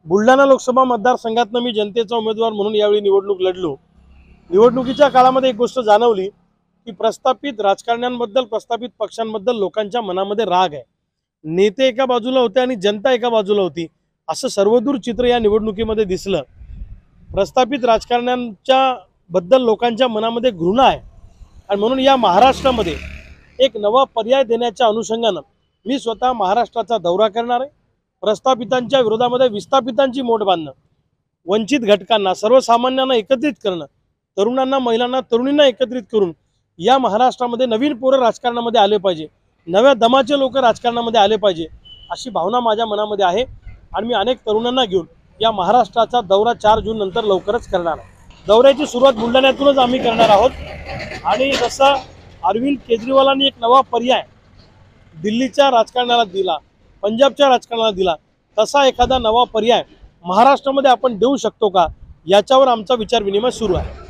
बुलढाणा लोकसभा मतदारसंघातनं मी जनतेचा उमेदवार म्हणून यावेळी निवडणूक लढलो। निवडणुकीच्या काळामध्ये एक गोष्ट जाणवली की प्रस्थापित राजकारण्यांबद्दल, प्रस्थापित पक्षांबद्दल लोकांच्या मनामध्ये राग आहे। नेते एका बाजूला होते आणि जनता एका बाजूला होती, असं सर्वदूर चित्र या निवडणुकीमध्ये दिसलं। प्रस्थापित राजकारण्यांच्या बद्दल लोकांच्या मनामध्ये घृणा आहे आणि म्हणून या महाराष्ट्रामध्ये एक नवा पर्याय देण्याच्या अनुषंगानं मी स्वतः महाराष्ट्राचा दौरा करणार आहे। प्रस्थापितांच्या विरोधामध्ये विस्थापितांची मोठ बांधणं, वंचित घटकांना, सर्वसामान्यांना एकत्रित करणं, तरुणांना, महिलांना, तरुणींना एकत्रित करून या महाराष्ट्रामध्ये नवीन पोरं राजकारणामध्ये आले पाहिजे, नव्या दमाचे लोक राजकारणामध्ये आले पाहिजे, अशी भावना माझ्या मनामध्ये आहे आणि मी अनेक तरुणांना घेऊन या महाराष्ट्राचा दौरा 4 जून नंतर लवकरच करणार आहे। दौऱ्याची सुरुवात बुलढाण्यातूनच आम्ही करणार आहोत आणि जसं अरविंद केजरीवालांनी एक नवा पर्याय दिल्लीच्या राजकारणाला दिला, पंजाबच्या राजकारणाला दिला, तसा एखादा नवा पर्याय महाराष्ट्रामध्ये आपण देऊ शकतो का, याच्यावर आमचा विचार विनिमय सुरू आहे।